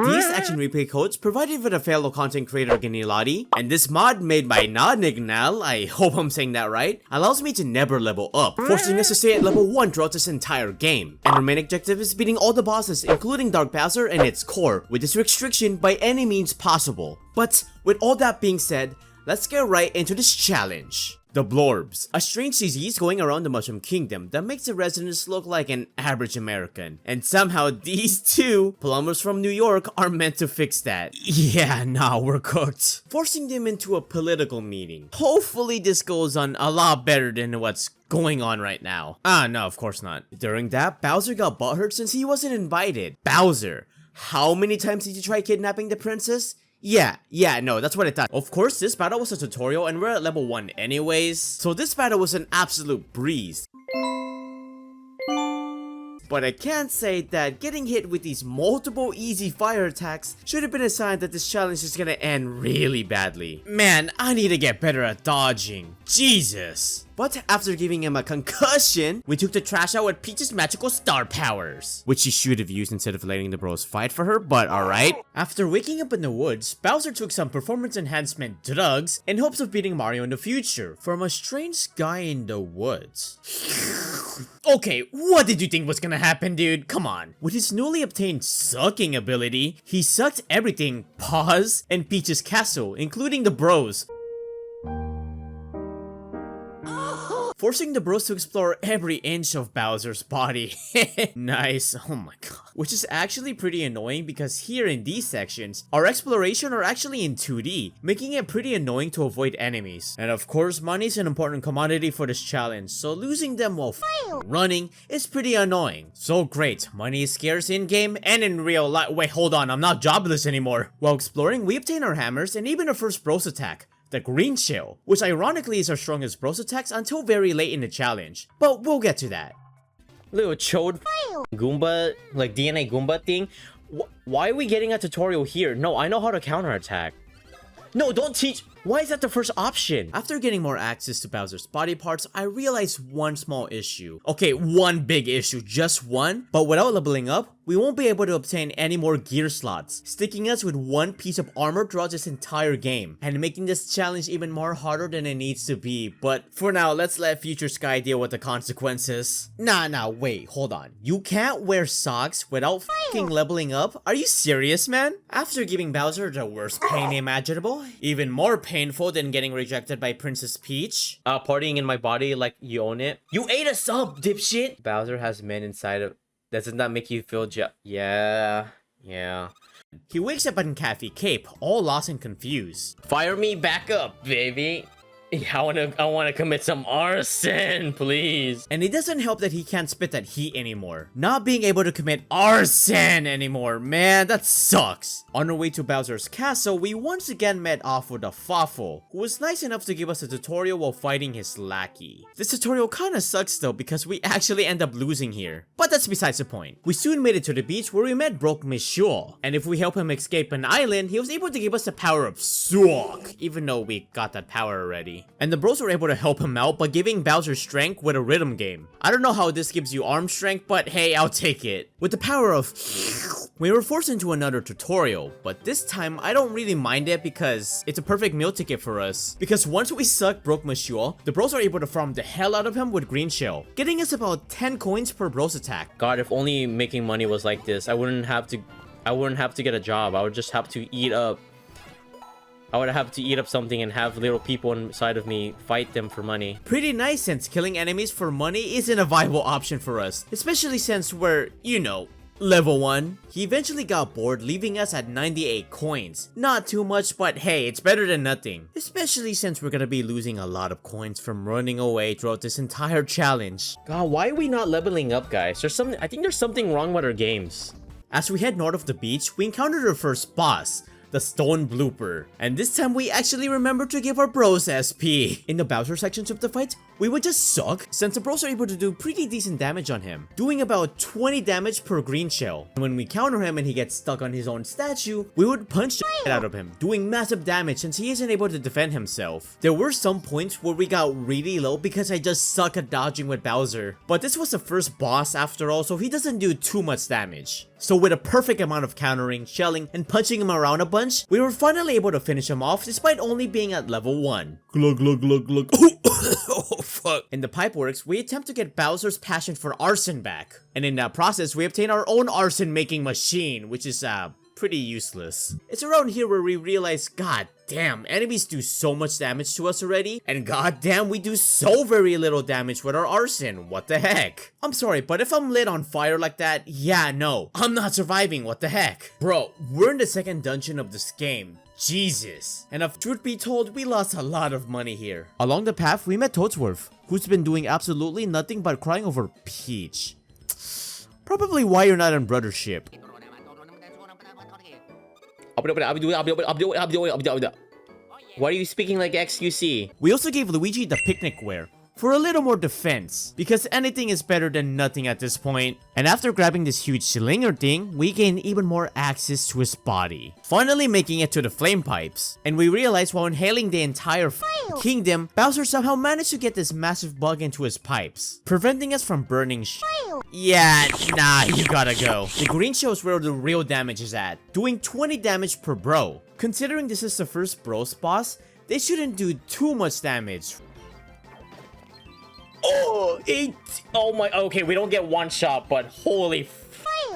These action replay codes provided by the fellow content creator Ganilati, and this mod made by Nahnegnal, I hope I'm saying that right, allows me to never level up, forcing us to stay at level 1 throughout this entire game. And our main objective is beating all the bosses, including Dark Bowser and its core, with this restriction by any means possible. But with all that being said, let's get right into this challenge. The Blorbs, a strange disease going around the Mushroom Kingdom that makes the residents look like an average American. And somehow these two plumbers from New York are meant to fix that. Yeah, nah, we're cooked. Forcing them into a political meeting. Hopefully this goes on a lot better than what's going on right now. No, of course not. During that, Bowser got butthurt since he wasn't invited. Bowser, how many times did you try kidnapping the princess? Yeah, no, that's what I thought. Of course, this battle was a tutorial and we're at level 1 anyways, so this battle was an absolute breeze. But I can't say that getting hit with these multiple easy fire attacks should have been a sign that this challenge is gonna end really badly. Man, I need to get better at dodging. Jesus. But after giving him a concussion, we took the trash out with Peach's magical star powers, which she should have used instead of letting the bros fight for her, but alright. After waking up in the woods, Bowser took some performance enhancement drugs in hopes of beating Mario in the future from a strange guy in the woods. Okay, what did you think was gonna happen, dude? Come on. With his newly obtained sucking ability, he sucked everything, Paws, and Peach's castle, including the bros, forcing the bros to explore every inch of Bowser's body. Nice, oh my god. Which is actually pretty annoying because here in these sections, our exploration are actually in 2D, making it pretty annoying to avoid enemies. And of course, money is an important commodity for this challenge, so losing them while running is pretty annoying. So great, money is scarce in-game and in real life. Wait, hold on, I'm not jobless anymore. While exploring, we obtain our hammers and even our first bros attack, the green shell, which ironically is our strongest bros attacks until very late in the challenge, but we'll get to that. Little chode Goomba, like DNA Goomba thing. Why are we getting a tutorial here? No, I know how to counterattack. No, don't teach. Why is that the first option? After getting more access to Bowser's body parts, I realized one small issue. Okay, one big issue, just one. But without leveling up, we won't be able to obtain any more gear slots, sticking us with one piece of armor throughout this entire game, and making this challenge even more harder than it needs to be. But for now, let's let Future Sky deal with the consequences. Nah, wait, hold on. You can't wear socks without fucking leveling up? Are you serious, man? After giving Bowser the worst pain imaginable, even more painful than getting rejected by Princess Peach, partying in my body like you own it. You ate a sub, dipshit! Bowser has men inside of... Doesn't that make you feel Yeah. He wakes up in Cafe Cape, all lost and confused. Fire me back up, baby. I wanna commit some arson, please. And it doesn't help that he can't spit that heat anymore. Not being able to commit arson anymore, man, that sucks. On our way to Bowser's castle, we once again met off with a Fawful, who was nice enough to give us a tutorial while fighting his lackey. This tutorial kinda sucks though because we actually end up losing here. But that's besides the point. We soon made it to the beach where we met Broke Monsieur, and if we help him escape an island, he was able to give us the power of Suck, even though we got that power already. And the bros were able to help him out by giving Bowser strength with a rhythm game. I don't know how this gives you arm strength, but hey, I'll take it. With the power of we were forced into another tutorial, but this time I don't really mind it because it's a perfect meal ticket for us. Because once we suck Broke Monsieur, the bros are able to farm the hell out of him with Green Shell, getting us about 10 coins per bros attack. God, if only making money was like this, I wouldn't have to get a job. I would just have to eat up. I would have to eat up something and have little people inside of me fight them for money. Pretty nice since killing enemies for money isn't a viable option for us, especially since we're, you know, level 1. He eventually got bored, leaving us at 98 coins. Not too much, but hey, it's better than nothing. Especially since we're gonna be losing a lot of coins from running away throughout this entire challenge. God, why are we not leveling up, guys? I think there's something wrong with our games. As we head north of the beach, we encountered our first boss, the Stone Blooper. And this time we actually remembered to give our bros SP. In the Bowser sections of the fight, we would just suck since the bros are able to do pretty decent damage on him, doing about 20 damage per green shell. And when we counter him and he gets stuck on his own statue, we would punch the shit out of him, doing massive damage since he isn't able to defend himself. There were some points where we got really low because I just suck at dodging with Bowser, but this was the first boss after all, so he doesn't do too much damage. So with a perfect amount of countering, shelling, and punching him around a bunch, we were finally able to finish him off despite only being at level 1. Glug glug glug glug. Oh fuck. In the pipe works, we attempt to get Bowser's passion for arson back. And in that process, we obtain our own arson making machine, which is pretty useless. It's around here where we realize, god damn, enemies do so much damage to us already, and god damn, we do so very little damage with our arson. What the heck? I'm sorry, but if I'm lit on fire like that, yeah, no, I'm not surviving. What the heck? Bro, we're in the second dungeon of this game. Jesus. And if truth be told, we lost a lot of money here. Along the path, we met Toadsworth, who's been doing absolutely nothing but crying over Peach. Probably why you're not in brothership. Why are you speaking like XQC? We also gave Luigi the picnic wear for a little more defense, because anything is better than nothing at this point. And after grabbing this huge slinger thing, we gain even more access to his body, finally making it to the flame pipes. And we realize while inhaling the entire kingdom, Bowser somehow managed to get this massive bug into his pipes, preventing us from burning Yeah, nah, you gotta go. The green shows where the real damage is at, doing 20 damage per bro. Considering this is the first bros boss, they shouldn't do too much damage. Oh my, okay, we don't get one shot, but holy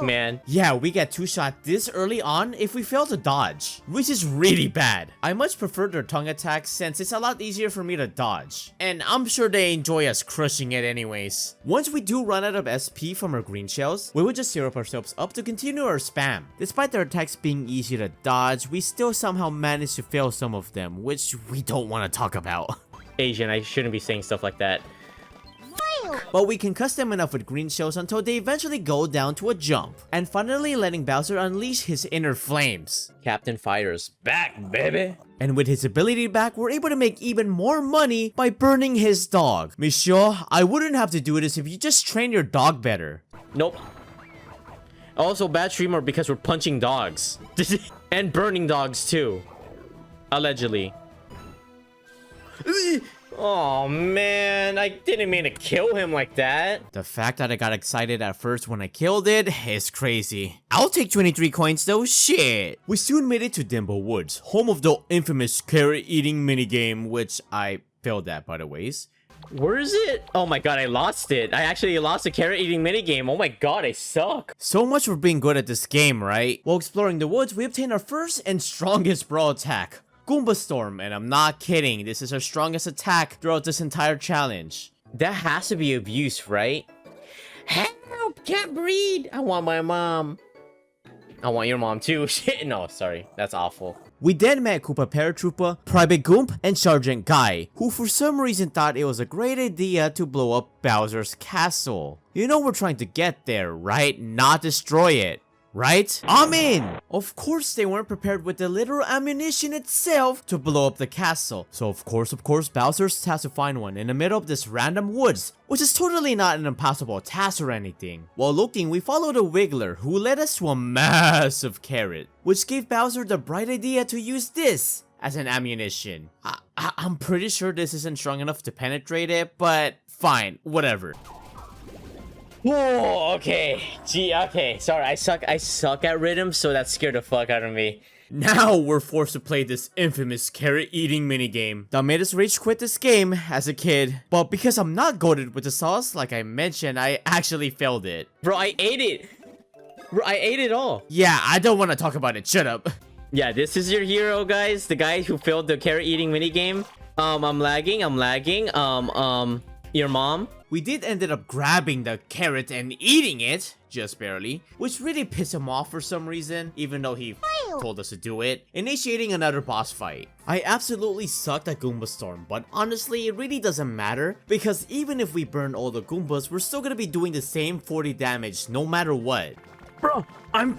man. Yeah, we get 2 shot this early on if we fail to dodge, which is really bad. I much prefer their tongue attacks since it's a lot easier for me to dodge, and I'm sure they enjoy us crushing it anyways. Once we do run out of SP from our green shells, we would just syrup ourselves up to continue our spam. Despite their attacks being easy to dodge, we still somehow manage to fail some of them, which we don't want to talk about. Asian, I shouldn't be saying stuff like that. But we concuss them enough with green shells until they eventually go down to a jump, and finally letting Bowser unleash his inner flames. Captain Fire's back, baby! And with his ability back, we're able to make even more money by burning his dog. Monsieur, I wouldn't have to do this if you just train your dog better. Nope. Also, bad streamer because we're punching dogs. And burning dogs too. Allegedly. Oh man, I didn't mean to kill him like that. The fact that I got excited at first when I killed it is crazy. I'll take 23 coins though, shit. We soon made it to Dimble Woods, home of the infamous carrot eating minigame, which I failed at by the ways. Where is it? Oh my god, I lost it. I actually lost the carrot eating minigame. Oh my god, I suck. So much for being good at this game, right? While exploring the woods, we obtain our first and strongest brawl attack, Goomba Storm, and I'm not kidding, this is our strongest attack throughout this entire challenge. That has to be abuse, right? Help! Can't breathe! I want my mom. I want your mom too. Shit, no, sorry. That's awful. We then met Koopa Paratroopa, Private Goomp, and Sergeant Guy, who for some reason thought it was a great idea to blow up Bowser's castle. You know we're trying to get there, right? Not destroy it. Right? I'm in! Of course they weren't prepared with the literal ammunition itself to blow up the castle. So of course, Bowser has to find one in the middle of this random woods, which is totally not an impossible task or anything. While looking, we followed a Wiggler who led us to a massive carrot, which gave Bowser the bright idea to use this as an ammunition. I'm pretty sure this isn't strong enough to penetrate it, but fine, whatever. Oh, okay. Gee, okay. Sorry, I suck at rhythm, so that scared the fuck out of me. Now we're forced to play this infamous carrot eating minigame that made us rage quit this game as a kid. But because I'm not goated with the sauce, like I mentioned, I actually failed it. Bro, I ate it. Bro, I ate it all. Yeah, I don't want to talk about it. Shut up. Yeah, this is your hero, guys. The guy who failed the carrot eating minigame. I'm lagging. Your mom? We did ended up grabbing the carrot and eating it, just barely, which really pissed him off for some reason, even though he told us to do it, initiating another boss fight. I absolutely sucked at Goomba Storm, but honestly, it really doesn't matter, because even if we burn all the Goombas, we're still gonna be doing the same 40 damage no matter what. Bro, I'm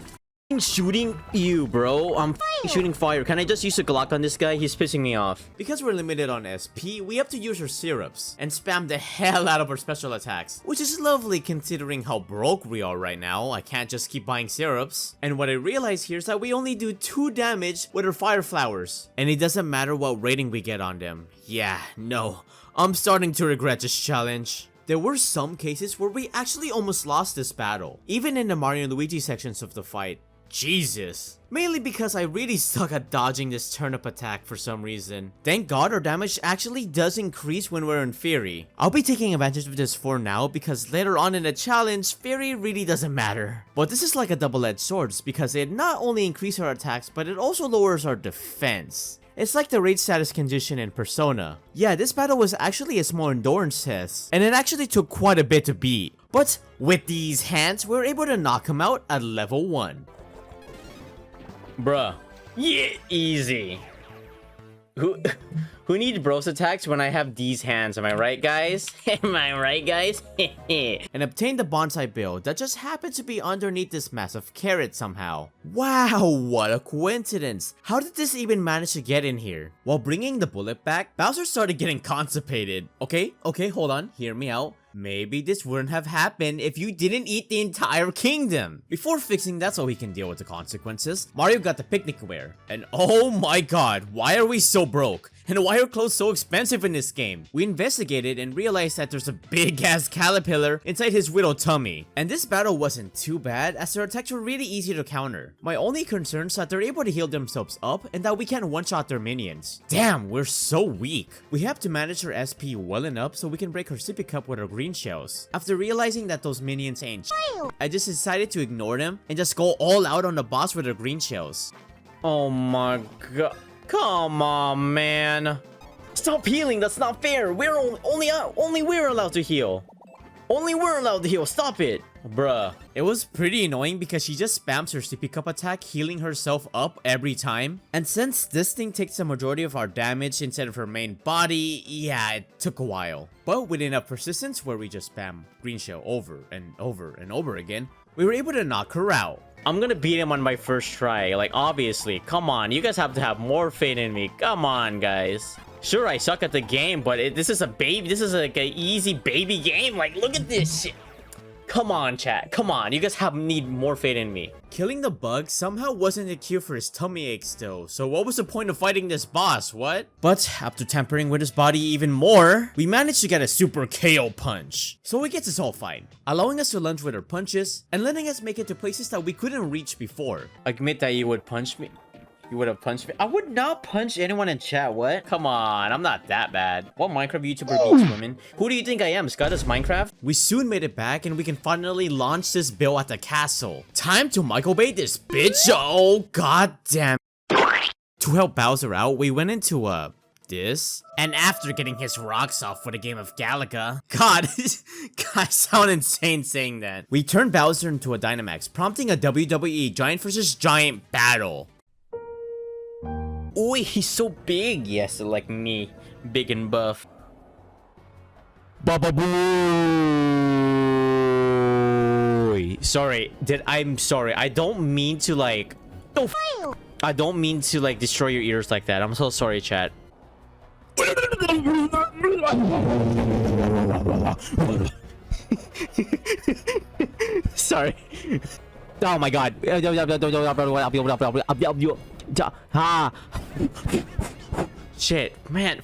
shooting you, bro. I'm shooting fire. Can I just use a Glock on this guy? He's pissing me off. Because we're limited on SP, we have to use our syrups and spam the hell out of our special attacks, which is lovely considering how broke we are right now. I can't just keep buying syrups. And what I realize here is that we only do 2 damage with our fire flowers, and it doesn't matter what rating we get on them. Yeah, no, I'm starting to regret this challenge. There were some cases where we actually almost lost this battle, even in the Mario and Luigi sections of the fight. Jesus. Mainly because I really suck at dodging this turnip attack for some reason. Thank God our damage actually does increase when we're in Fury. I'll be taking advantage of this for now because later on in the challenge, Fury really doesn't matter. But this is like a double-edged sword because it not only increases our attacks, but it also lowers our defense. It's like the rage status condition in Persona. Yeah, this battle was actually a small endurance test, and it actually took quite a bit to beat. But with these hands, we were able to knock him out at level 1. Bruh. Yeah, easy. Who needs bros attacks when I have these hands? Am I right, guys? Am I right, guys? And obtained the bonsai build that just happened to be underneath this massive carrot somehow. Wow, what a coincidence. How did this even manage to get in here? While bringing the bullet back, Bowser started getting constipated. Okay, hold on, hear me out. Maybe this wouldn't have happened if you didn't eat the entire kingdom. Before fixing that so he can deal with the consequences, Mario got the picnic wear. And oh my god, why are we so broke? And why are clothes so expensive in this game? We investigated and realized that there's a big ass caterpillar inside his widow tummy. And this battle wasn't too bad as their attacks were really easy to counter. My only concern is that they're able to heal themselves up and that we can't one-shot their minions. Damn, we're so weak. We have to manage our SP well enough so we can break her sippy cup with our green shells. After realizing that those minions ain't I just decided to ignore them and just go all out on the boss with our green shells. Oh my god. Come on, man. Stop healing. That's not fair. We're only we're allowed to heal. Only we're allowed to heal. Stop it. Bruh. It was pretty annoying because she just spams her sippy cup attack, healing herself up every time. And since this thing takes the majority of our damage instead of her main body, yeah, it took a while. But with enough persistence where we just spam green shell over and over and over again, we were able to knock her out. I'm gonna beat him on my first try. Like, obviously. Come on. You guys have to have more faith in me. Come on, guys. Sure, I suck at the game, but this is a baby. This is like an easy baby game. Like, look at this shit. Come on, chat. Come on. You guys need more faith in me. Killing the bug somehow wasn't a cure for his tummy aches though, so what was the point of fighting this boss, what? But after tampering with his body even more, we managed to get a super KO punch. So it gets us all fine, allowing us to lunge with our punches and letting us make it to places that we couldn't reach before. Admit that you would punch me. You would have punched me. I would not punch anyone in chat. What? Come on, I'm not that bad. What Minecraft YouTuber beats women? Who do you think I am? Scott is Minecraft? We soon made it back and we can finally launch this bill at the castle. Time to Michael Bay this bitch. Oh god damn. To help Bowser out, we went into this. And after getting his rocks off with a game of Galaga. God, I sound insane saying that. We turned Bowser into a Dynamax, prompting a WWE Giant vs. Giant battle. Oi, he's so big. Yes, like me. Big and buff. Baba boy. Sorry. I'm sorry. I don't mean to like... I don't mean to like destroy your ears like that. I'm so sorry, chat. Sorry. Oh my god. Shit, man.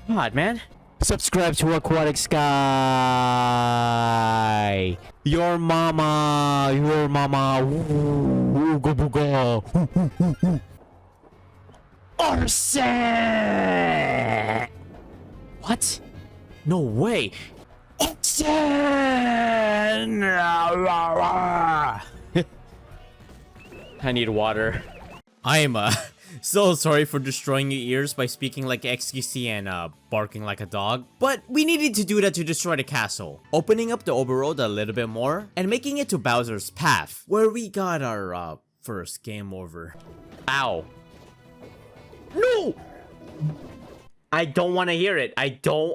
God, man. Subscribe to AquaticSky. Your mama. Go go. Arson. What? No way. Arson. I need water. I am so sorry for destroying your ears by speaking like XQC and barking like a dog, but we needed to do that to destroy the castle, opening up the overworld a little bit more and making it to Bowser's path, where we got our first game over. Ow. No! I don't want to hear it. I don't.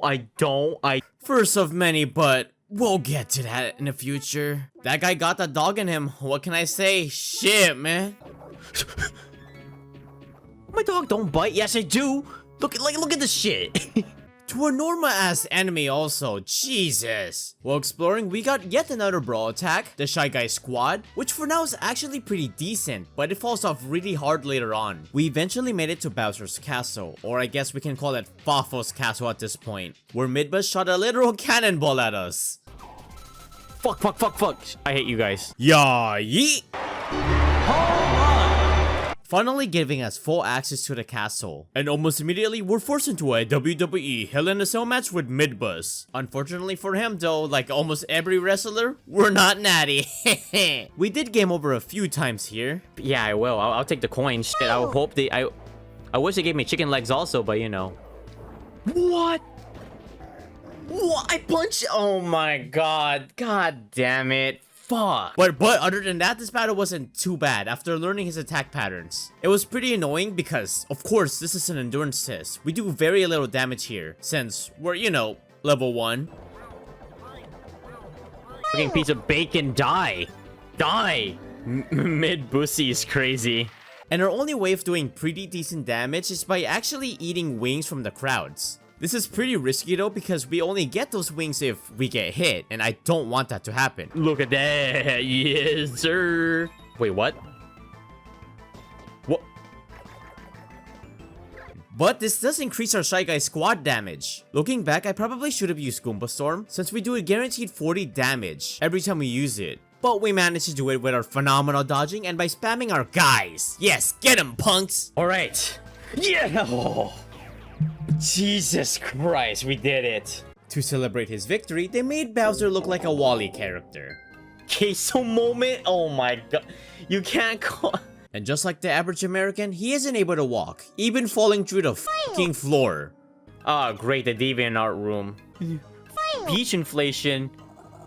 First of many, but We'll get to that in the future. That guy got the dog in him. What can I say? Shit, man. My dog don't bite. Yes, I do. Look at this shit. To a normal ass enemy also, Jesus. While exploring, we got yet another brawl attack, the Shy Guy Squad, which for now is actually pretty decent, but it falls off really hard later on. We eventually made it to Bowser's Castle, or I guess we can call it Fafo's Castle at this point, where Midbus shot a literal cannonball at us. Fuck. I hate you guys. Yeah, yeet! Finally giving us full access to the castle. And almost immediately, we're forced into a WWE Hell in a Cell match with Midbus. Unfortunately for him though, like almost every wrestler, we're not natty. We did game over a few times here. Yeah, I will. I'll take the coin. Shit, I hope they... I wish they gave me chicken legs also, but you know. What? What? I punched... Oh my god. God damn it. Fuck. But other than that, this battle wasn't too bad after learning his attack patterns. It was pretty annoying because, of course, this is an endurance test. We do very little damage here since we're, you know, level 1. Fucking piece of bacon, die. Die. Mid-bussy is crazy. And our only way of doing pretty decent damage is by actually eating wings from the crowds. This is pretty risky though because we only get those wings if we get hit, and I don't want that to happen. Look at that. Yes, sir. Wait, what? What? But this does increase our Shy Guy Squad damage. Looking back, I probably should have used Goomba Storm since we do a guaranteed 40 damage every time we use it. But we managed to do it with our phenomenal dodging and by spamming our guys. Yes, get him, punks! Alright. Yeah! Oh. Jesus Christ, we did it. To celebrate his victory, they made Bowser look like a Wall-E character. Queso moment? Oh my god. You can't call... And just like the average American, he isn't able to walk, even falling through the fucking floor. Ah, great, the DeviantArt room. Peach inflation.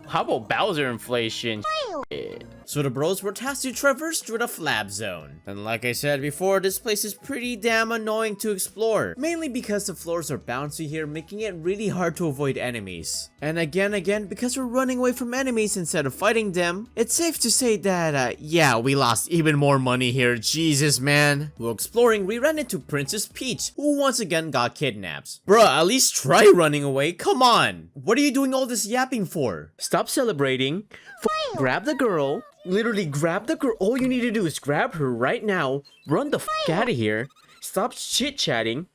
How about Bowser inflation? So the bros were tasked to traverse through the flab zone. And like I said before, this place is pretty damn annoying to explore. Mainly because the floors are bouncy here, making it really hard to avoid enemies. And again, because we're running away from enemies instead of fighting them, it's safe to say that, yeah, we lost even more money here. Jesus, man. While exploring, we ran into Princess Peach, who once again got kidnapped. Bruh, at least try running away. Come on. What are you doing all this yapping for? Stop celebrating. Grab the girl. Literally grab the girl. All you need to do is grab her right now. Run the out of here. Stop chit-chatting.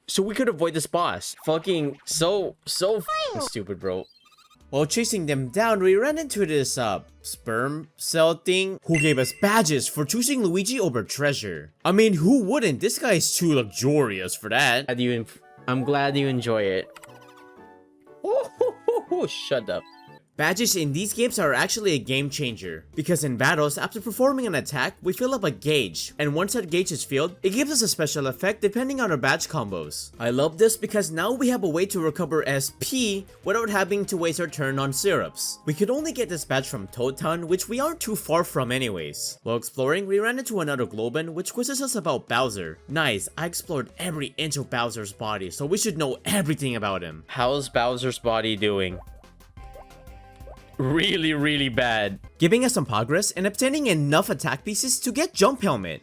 So we could avoid this boss. Fucking so stupid, bro. While chasing them down, we ran into this, sperm cell thing who gave us badges for choosing Luigi over treasure. I mean, who wouldn't? This guy is too luxurious for that. I'm glad you enjoy it. Oh, shut up. Badges in these games are actually a game changer, because in battles, after performing an attack, we fill up a gauge, and once that gauge is filled, it gives us a special effect depending on our badge combos. I love this because now we have a way to recover SP without having to waste our turn on syrups. We could only get this badge from Toad Town, which we aren't too far from anyways. While exploring, we ran into another Globan, which quizzes us about Bowser. Nice, I explored every inch of Bowser's body, so we should know everything about him. How's Bowser's body doing? Really bad. Giving us some progress and obtaining enough attack pieces to get Jump Helmet.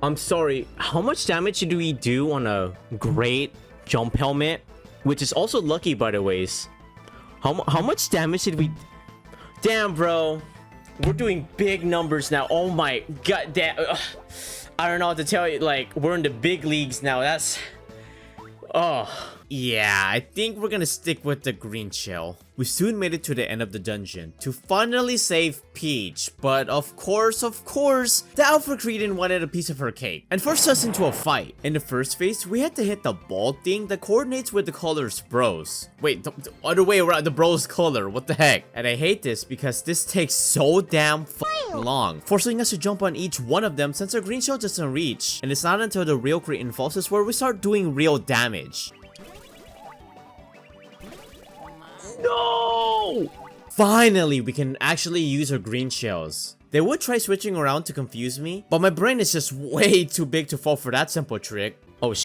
I'm sorry, how much damage do we do on a great Jump Helmet? Which is also lucky, by the ways. How much damage did we... Damn, bro. We're doing big numbers now. Oh my god, damn. I don't know what to tell you. Like, we're in the big leagues now. That's... Oh. Yeah, I think we're gonna stick with the green shell. We soon made it to the end of the dungeon to finally save Peach, but of course, the Alpha Cretin wanted a piece of her cake and forced us into a fight. In the first phase, we had to hit the ball thing that coordinates with the colors bros. Wait, the other way around, the bros color, what the heck? And I hate this because this takes so damn long, forcing us to jump on each one of them since our green shell doesn't reach. And it's not until the real Cretin falls is where we start doing real damage. No! Finally, we can actually use our green shells. They would try switching around to confuse me, but my brain is just way too big to fall for that simple trick. Oh sh.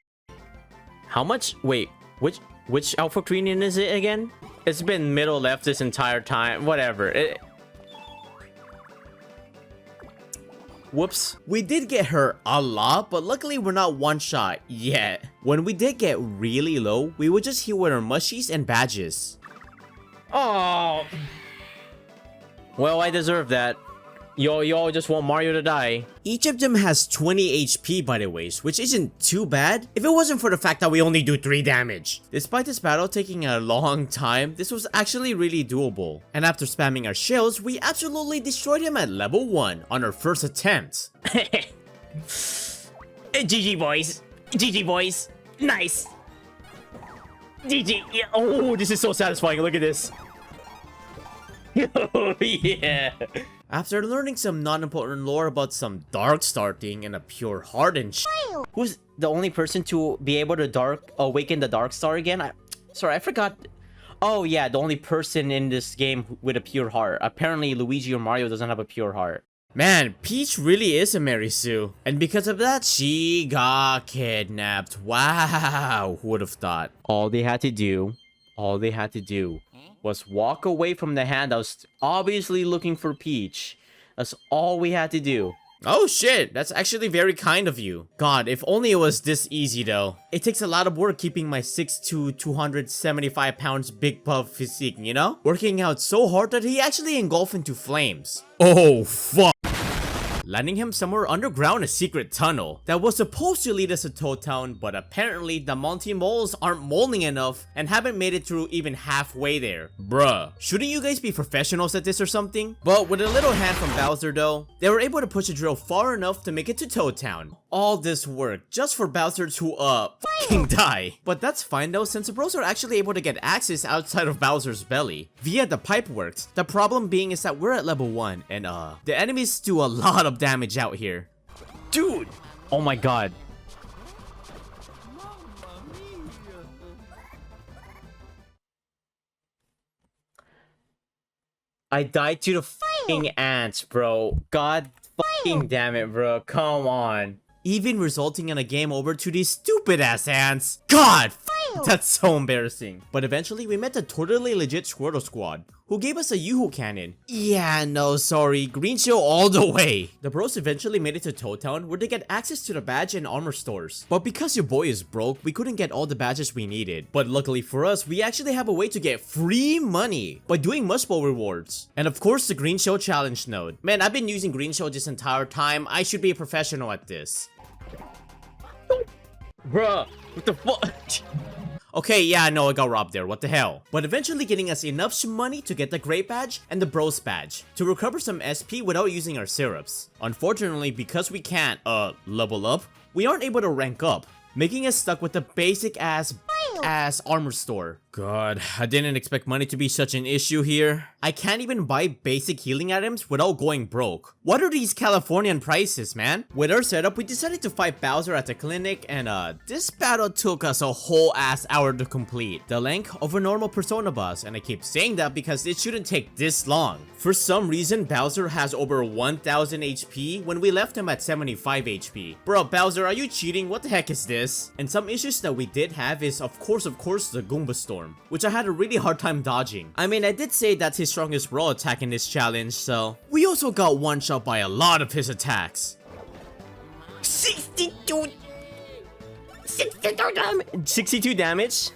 How much? Wait, which alpha Korean is it again? It's been middle left this entire time. Whatever. Whoops. We did get hurt a lot, but luckily we're not one shot yet. When we did get really low, we would just heal with our mushies and badges. Oh. Well, I deserve that. Y'all just want Mario to die. Each of them has 20 HP by the way, which isn't too bad if it wasn't for the fact that we only do 3 damage. Despite this battle taking a long time, this was actually really doable. And after spamming our shells, we absolutely destroyed him at level 1 on our first attempt. GG boys. GG boys. Nice. GG. Yeah. Oh, this is so satisfying. Look at this. Oh, yeah. After learning some non-important lore about some dark starting and a pure heart and Who's the only person to be able to awaken the Dark Star again? Sorry, I forgot. Oh yeah, the only person in this game with a pure heart. Apparently Luigi or Mario doesn't have a pure heart. Man, Peach really is a Mary Sue. And because of that, she got kidnapped. Wow, who would have thought? All they had to do was walk away from the hand that was obviously looking for Peach. That's all we had to do. Oh shit, that's actually very kind of you. God, if only it was this easy though. It takes a lot of work keeping my 6'2", 275 pounds big buff physique, you know? Working out so hard that he actually engulfed into flames. Oh fuck. Landing him somewhere underground in a secret tunnel that was supposed to lead us to Toad Town, but apparently the Monty Moles aren't molding enough and haven't made it through even halfway there. Bruh, shouldn't you guys be professionals at this or something? But with a little hand from Bowser though, they were able to push the drill far enough to make it to Toad Town. All this work just for Bowser to fucking die. But that's fine though, since the bros are actually able to get access outside of Bowser's belly via the pipe works. The problem being is that we're at level 1 and the enemies do a lot of damage out here. Dude! Oh my god. I died to the fucking ants, bro. God fucking damn it, bro. Come on. Even resulting in a game over to these stupid ass ants. God, that's so embarrassing. But eventually we met the totally legit Squirtle Squad, who gave us a Yoo-Hoo cannon. Yeah, no, sorry, green show all the way. The bros eventually made it to Toad Town where they get access to the badge and armor stores. But because your boy is broke, we couldn't get all the badges we needed. But luckily for us, we actually have a way to get free money by doing Mush Bowl rewards. And of course, the green show challenge node. Man, I've been using green show this entire time. I should be a professional at this. Bruh, what the fuck? Okay, yeah, I know I got robbed there, what the hell. But eventually getting us enough money to get the Great Badge and the Bros Badge to recover some SP without using our syrups. Unfortunately, because we can't, level up, we aren't able to rank up, making us stuck with the basic ass armor store. God, I didn't expect money to be such an issue here. I can't even buy basic healing items without going broke. What are these Californian prices, man? With our setup, we decided to fight Bowser at the clinic, and this battle took us a whole ass hour to complete. The length of a normal Persona boss, and I keep saying that because it shouldn't take this long. For some reason, Bowser has over 1000 HP when we left him at 75 HP. Bro, Bowser, are you cheating? What the heck is this? And some issues that we did have is, of course, the Goomba Storm, which I had a really hard time dodging. I mean, I did say that's his strongest raw attack in this challenge, so we also got one shot by a lot of his attacks. 62 damage?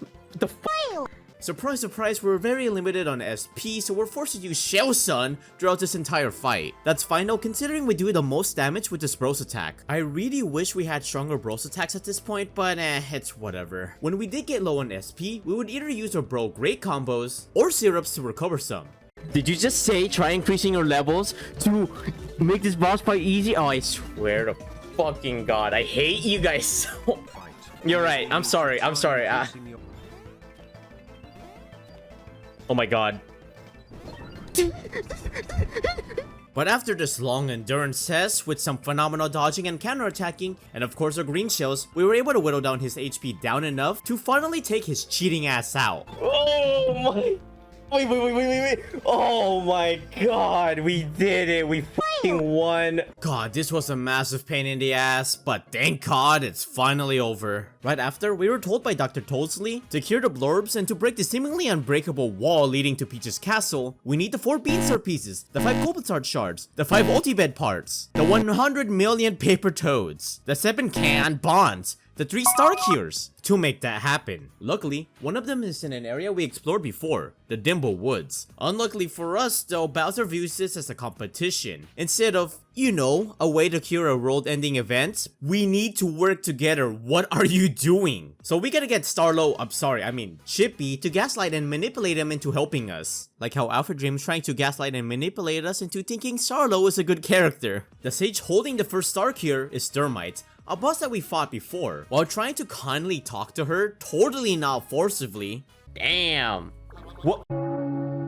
What the fuck? Surprise, surprise, we're very limited on SP, so we're forced to use Shell Sun throughout this entire fight. That's fine though, considering we do the most damage with this Bros attack. I really wish we had stronger Bros attacks at this point, but it's whatever. When we did get low on SP, we would either use our Bro Great combos or syrups to recover some. Did you just say try increasing your levels to make this boss fight easy? Oh, I swear to fucking god, I hate you guys so. You're right, I'm sorry. Oh my god. But after this long endurance test with some phenomenal dodging and counterattacking, and of course our green shells, we were able to whittle down his HP down enough to finally take his cheating ass out. Oh my. Wait. Oh my god, we did it. We fucking won. God, this was a massive pain in the ass, but thank God it's finally over. Right after, we were told by Dr. Toadsley to cure the blurbs and to break the seemingly unbreakable wall leading to Peach's castle, we need the 4 Beanstar pieces, the 5 Cobalt shards, the 5 Ultibed parts, the 100 million paper toads, the 7 canned bonds, the 3 star cures to make that happen. Luckily, one of them is in an area we explored before, the Dimble Woods. Unluckily for us though, Bowser views this as a competition. Instead of, you know, a way to cure a world-ending event, we need to work together. What are you doing? So we gotta get Chippy to gaslight and manipulate him into helping us. Like how Alpha Dream's trying to gaslight and manipulate us into thinking Starlo is a good character. The sage holding the first star cure is Thermite, a boss that we fought before. While trying to kindly talk to her, totally not forcibly. Damn. What?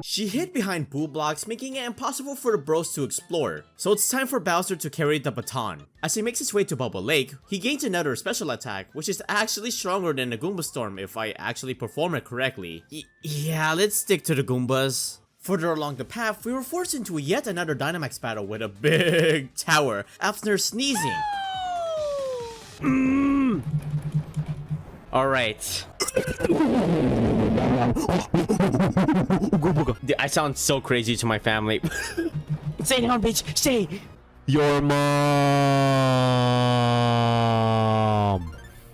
She hid behind boo blocks, making it impossible for the bros to explore. So it's time for Bowser to carry the baton. As he makes his way to Bubble Lake, he gains another special attack, which is actually stronger than the Goomba Storm if I actually perform it correctly. Yeah, let's stick to the Goombas. Further along the path, we were forced into yet another Dynamax battle with a big tower after sneezing. Alright. I sound so crazy to my family. Stay down, bitch. Stay. Your mom.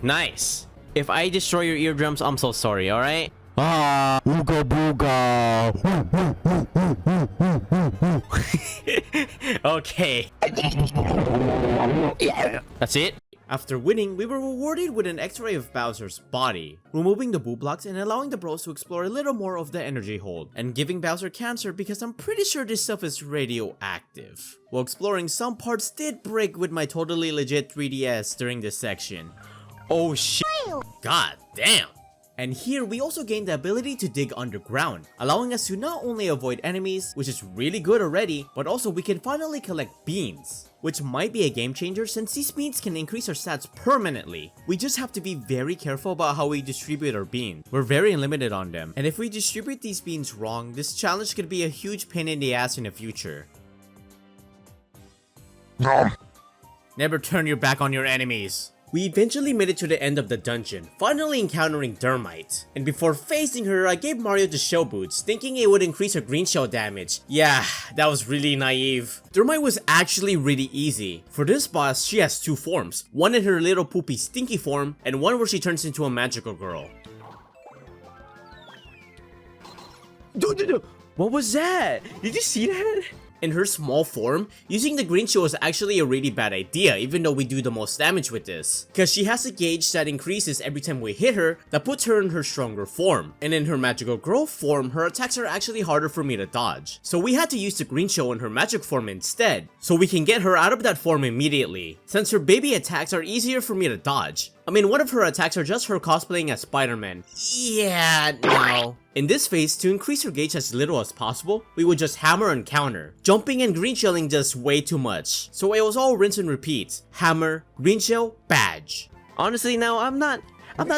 Nice. If I destroy your eardrums, I'm so sorry, alright? Ah, ooga booga. Okay. That's it? After winning, we were rewarded with an X-ray of Bowser's body, removing the boo blocks and allowing the bros to explore a little more of the energy hold, and giving Bowser cancer because I'm pretty sure this stuff is radioactive. While exploring, some parts did break with my totally legit 3DS during this section. Oh shit. God damn! And here we also gained the ability to dig underground, allowing us to not only avoid enemies, which is really good already, but also we can finally collect beans, which might be a game changer since these beans can increase our stats permanently. We just have to be very careful about how we distribute our beans. We're very limited on them, and if we distribute these beans wrong, this challenge could be a huge pain in the ass in the future. Never turn your back on your enemies. We eventually made it to the end of the dungeon, finally encountering Thermite. And before facing her, I gave Mario the shell boots, thinking it would increase her green shell damage. Yeah, that was really naive. Thermite was actually really easy. For this boss, she has 2 forms, one in her little poopy stinky form, and one where she turns into a magical girl. Dude, what was that? Did you see that? In her small form, using the green shell is actually a really bad idea even though we do the most damage with this. Cause she has a gauge that increases every time we hit her that puts her in her stronger form. And in her magical girl form, her attacks are actually harder for me to dodge. So we had to use the green shell in her magic form instead, so we can get her out of that form immediately. Since her baby attacks are easier for me to dodge. I mean, one of her attacks are just her cosplaying as Spider-Man. Yeah, no. In this phase, to increase her gauge as little as possible, we would just hammer and counter. Jumping and green shelling just way too much. So it was all rinse and repeat. Hammer, green shell, badge. Honestly, now I'm not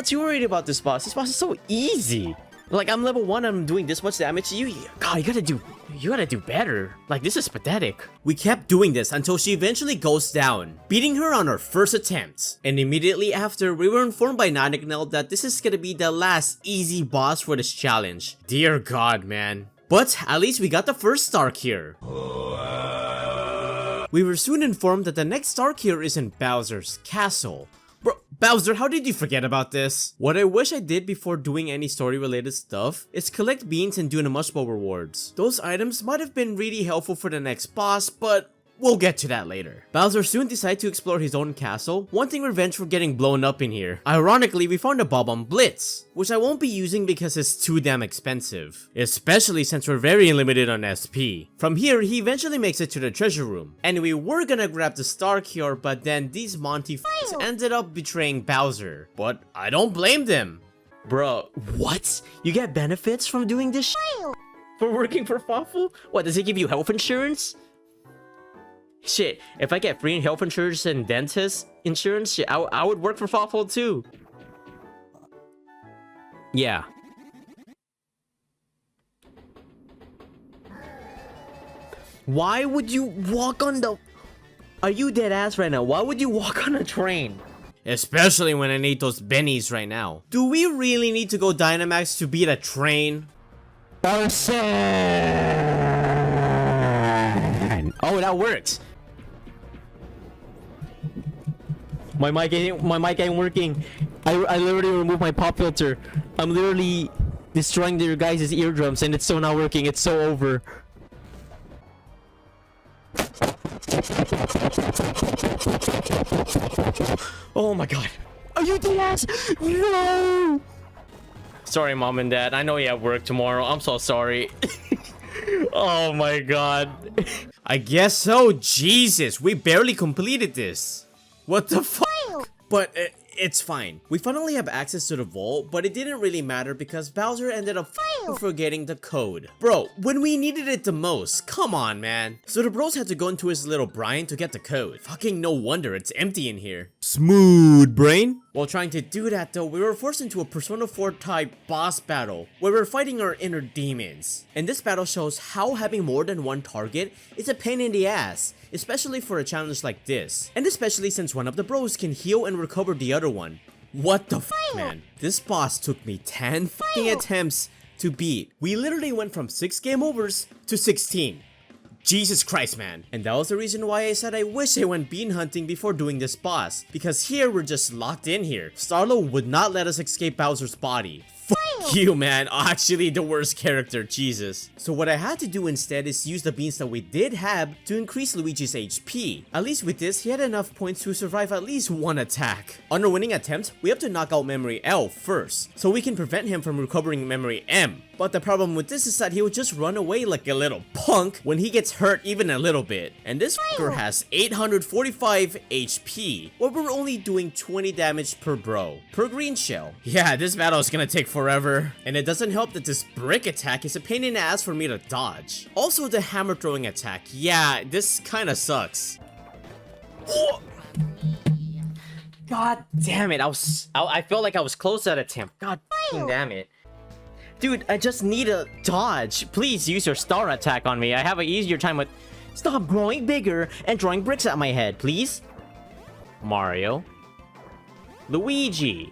too worried about this boss. This boss is so easy. Like, I'm level 1, I'm doing this much damage to you. God, you gotta do better. Like, this is pathetic. We kept doing this until she eventually goes down, beating her on our first attempt. And immediately after, we were informed by Nahnegnal that this is gonna be the last easy boss for this challenge. Dear God, man. But at least we got the first star cure. We were soon informed that the next star cure is in Bowser's castle. Bro, Bowser, how did you forget about this? What I wish I did before doing any story related stuff is collect beans and do the Mush Bowl rewards. Those items might have been really helpful for the next boss, but we'll get to that later. Bowser soon decided to explore his own castle, wanting revenge for getting blown up in here. Ironically, we found a Bob-omb Blitz, which I won't be using because it's too damn expensive, especially since we're very limited on SP. From here, he eventually makes it to the treasure room, and we were gonna grab the star cure, but then these Monty f***s ended up betraying Bowser. But I don't blame them. Bro, what? You get benefits from doing this for working for Fawful? What, does it give you health insurance? Shit, if I get free health insurance and dentist insurance, shit, I would work for Fawful too. Yeah. Why would you walk on the... Are you dead ass right now? Why would you walk on a train? Especially when I need those bennies right now. Do we really need to go Dynamax to beat a train? Oh, that works. My mic ain't working. I literally removed my pop filter. I'm literally destroying your guys' eardrums and it's so not working. It's so over. Oh my god. Are you dead ass? No! Sorry, mom and dad. I know you have work tomorrow. I'm so sorry. Oh my god. I guess so. Jesus, we barely completed this. What the fuck? But it's fine. We finally have access to the vault, but it didn't really matter because Bowser ended up forgetting the code. Bro, when we needed it the most, come on, man. So the bros had to go into his little brine to get the code. Fucking no wonder it's empty in here. Smooth brain. While trying to do that though, we were forced into a Persona 4 type boss battle where we're fighting our inner demons. And this battle shows how having more than one target is a pain in the ass, especially for a challenge like this. And especially since one of the bros can heal and recover the other one. What the f, man? This boss took me 10 fucking attempts to beat. We literally went from 6 game overs to 16. Jesus Christ, man. And that was the reason why I said I wish I went bean hunting before doing this boss. Because here we're just locked in here. Starlo would not let us escape Bowser's body. Fuck you, man. Actually the worst character, Jesus. So what I had to do instead is use the beans that we did have to increase Luigi's HP. At least with this, he had enough points to survive at least one attack. On our winning attempt, we have to knock out Memory L first, so we can prevent him from recovering Memory M. But the problem with this is that he would just run away like a little punk when he gets hurt even a little bit. And this fucker has 845 HP, while we're only doing 20 damage per bro, per green shell. Yeah, this battle is gonna take forever. And it doesn't help that this brick attack is a pain in the ass for me to dodge. Also the hammer throwing attack, yeah, this kinda sucks. Oh! God damn it, I felt like I was close to that attempt. God damn it. Dude, I just need a dodge. Please use your star attack on me. I have an easier time with... Stop growing bigger and throwing bricks at my head, please. Mario. Luigi.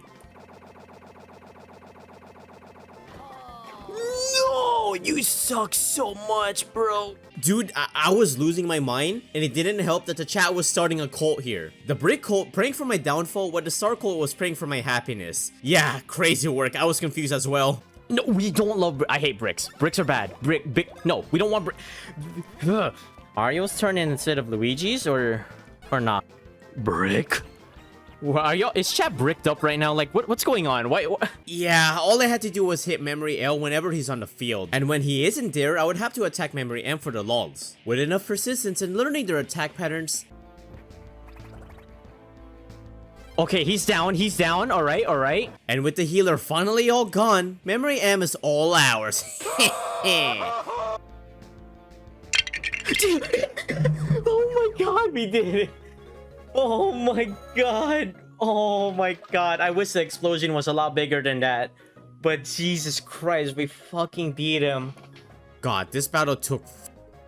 No, you suck so much, bro. Dude, I was losing my mind, and it didn't help that the chat was starting a cult here. The brick cult praying for my downfall, while the star cult was praying for my happiness. Yeah, crazy work. I was confused as well. No, we don't love I hate bricks. Bricks are bad. No, we don't want brick. Mario's turn instead of Luigi's or not? Brick? Are y'all, is chat bricked up right now? Like, what's going on? Why? Yeah, all I had to do was hit Memory L whenever he's on the field. And when he isn't there, I would have to attack Memory M for the lols. With enough persistence and learning their attack patterns. Okay, he's down, alright. And with the healer finally all gone, Memory M is all ours. Oh my god, we did it. Oh my god. Oh my god. I wish the explosion was a lot bigger than that. But Jesus Christ, we fucking beat him. God, this battle took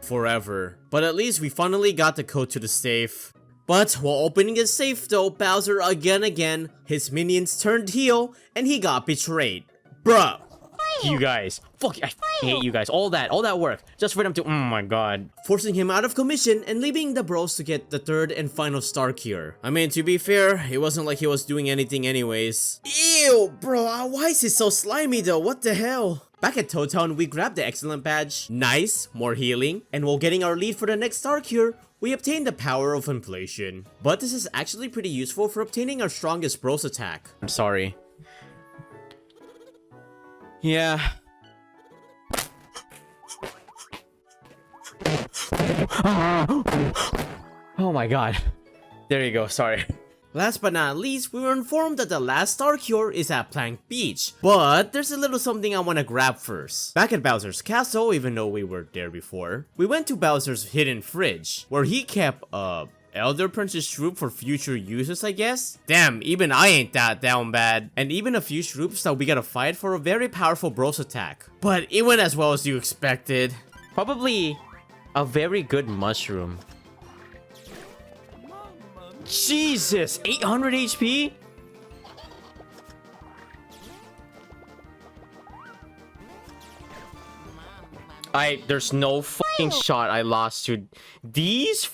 forever. But at least we finally got the code to the safe. But while opening the safe though, Bowser again, his minions turned heel and he got betrayed. Bruh. You guys. Fuck, I hate you guys. All that work. Just for them to, oh my god. Forcing him out of commission and leaving the bros to get the third and final star cure. I mean, to be fair, it wasn't like he was doing anything anyways. Ew, bro, why is he so slimy though? What the hell? Back at Toad Town, we grabbed the excellent badge. Nice, more healing. And while getting our lead for the next star cure, we obtained the power of inflation. But this is actually pretty useful for obtaining our strongest bros attack. I'm sorry. Yeah. Oh my god. There you go, sorry. Last but not least, we were informed that the last star cure is at Plank Beach. But there's a little something I want to grab first. Back at Bowser's castle, even though we were there before, we went to Bowser's hidden fridge, where he kept Elder Princess Shroop for future uses, I guess? Damn, even I ain't that down bad. And even a few Shroops that we gotta fight for a very powerful bros attack. But it went as well as you expected. Probably A very good mushroom. Jesus, 800 HP? There's no fucking shot I lost to these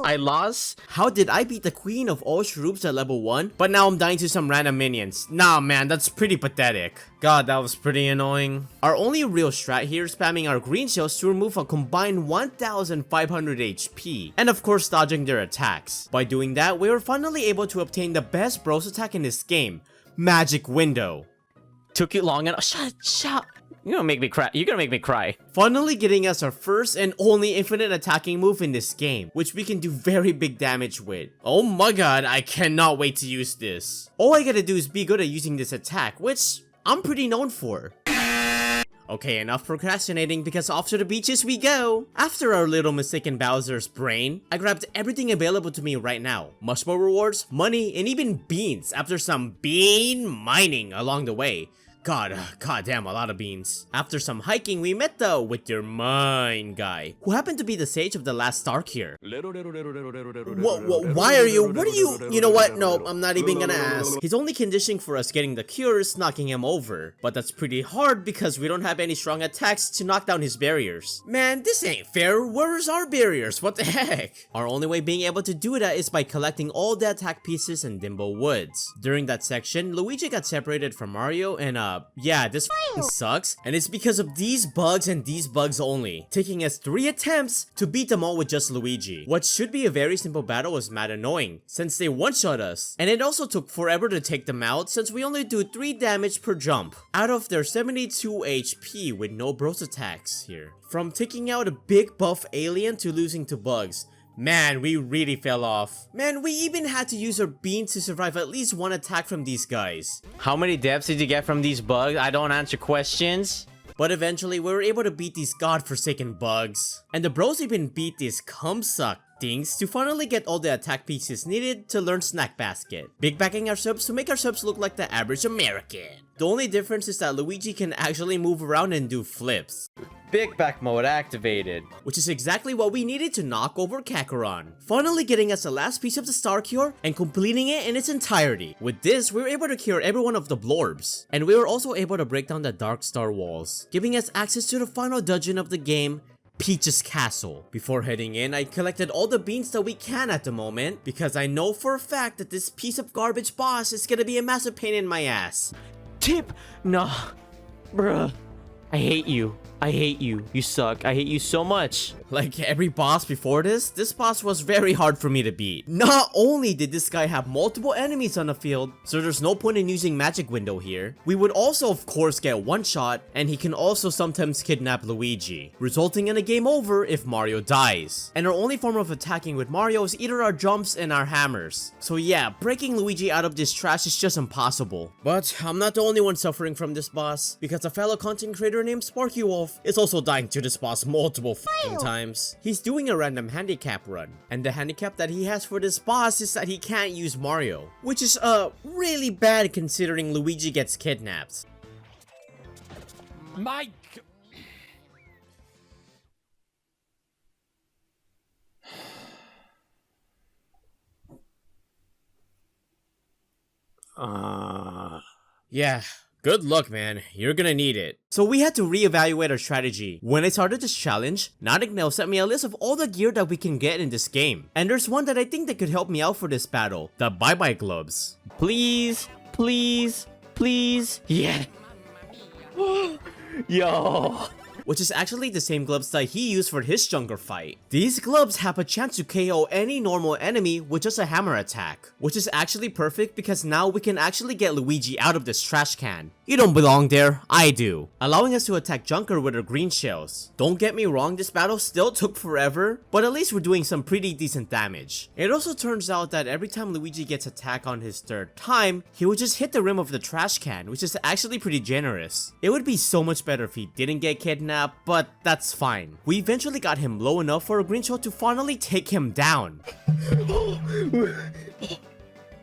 I lost. How did I beat the queen of all shrooms at level 1, but now I'm dying to some random minions? Nah man, that's pretty pathetic. God, that was pretty annoying. Our only real strat here is spamming our green shells to remove a combined 1500 HP, and of course dodging their attacks. By doing that, we were finally able to obtain the best bros attack in this game, Magic Window. Took you long enough. Shut. You're gonna make me cry. You're gonna make me cry. Finally getting us our first and only infinite attacking move in this game, which we can do very big damage with. Oh my god, I cannot wait to use this. All I gotta do is be good at using this attack, which I'm pretty known for. Okay, enough procrastinating because off to the beaches we go! After our little mistake in Bowser's brain, I grabbed everything available to me right now. Much more rewards, money, and even beans after some bean mining along the way. God damn, a lot of beans. After some hiking, we met the with your mind guy, who happened to be the sage of the last Stark here. Why are you? What are you? You know what? No, I'm not even gonna ask. His only condition for us getting the cure is knocking him over, but that's pretty hard because we don't have any strong attacks to knock down his barriers. Man, this ain't fair. Where's our barriers? What the heck? Our only way being able to do that is by collecting all the attack pieces in Dimble Woods. During that section, Luigi got separated from Mario and yeah, this sucks, and it's because of these bugs and these bugs only, taking us 3 attempts to beat them all with just Luigi. What should be a very simple battle was mad annoying, since they one-shot us, and it also took forever to take them out since we only do 3 damage per jump, out of their 72 HP with no bros attacks here. From taking out a big buff alien to losing to bugs, man, we really fell off. Man, we even had to use our beans to survive at least 1 attack from these guys. How many deaths did you get from these bugs? I don't answer questions. But eventually, we were able to beat these godforsaken bugs. And the bros even beat these cumsuck things to finally get all the attack pieces needed to learn Snack Basket. Big backing our subs to make our subs look like the average American. The only difference is that Luigi can actually move around and do flips. Big back mode activated. Which is exactly what we needed to knock over Kakarot. Finally getting us the last piece of the Star Cure and completing it in its entirety. With this, we were able to cure every one of the blorbs. And we were also able to break down the Dark Star walls, giving us access to the final dungeon of the game, Peach's Castle. Before heading in, I collected all the beans that we can at the moment, because I know for a fact that this piece of garbage boss is gonna be a massive pain in my ass. Tip! Nah. Bruh. I hate you. I hate you. You suck. I hate you so much. Like every boss before this boss was very hard for me to beat. Not only did this guy have multiple enemies on the field, so there's no point in using Magic Window here, we would also of course get one shot, and he can also sometimes kidnap Luigi, resulting in a game over if Mario dies. And our only form of attacking with Mario is either our jumps and our hammers. So yeah, breaking Luigi out of this trash is just impossible. But I'm not the only one suffering from this boss, because a fellow content creator named Sparky Wolf is also dying to this boss multiple fucking times. He's doing a random handicap run, and the handicap that he has for this boss is that he can't use Mario, which is really bad considering Luigi gets kidnapped. My Yeah. Good luck, man. You're gonna need it. So we had to reevaluate our strategy. When I started this challenge, Nahnegnal sent me a list of all the gear that we can get in this game. And there's one that I think that could help me out for this battle. The bye-bye gloves. Please, please, please. Yeah. Yo. Which is actually the same gloves that he used for his Junker fight. These gloves have a chance to KO any normal enemy with just a hammer attack, which is actually perfect because now we can actually get Luigi out of this trash can. You don't belong there, I do. Allowing us to attack Junker with our green shells. Don't get me wrong, this battle still took forever, but at least we're doing some pretty decent damage. It also turns out that every time Luigi gets attacked on his 3rd time, he would just hit the rim of the trash can, which is actually pretty generous. It would be so much better if he didn't get kidnapped, but that's fine. We eventually got him low enough for a green shell to finally take him down.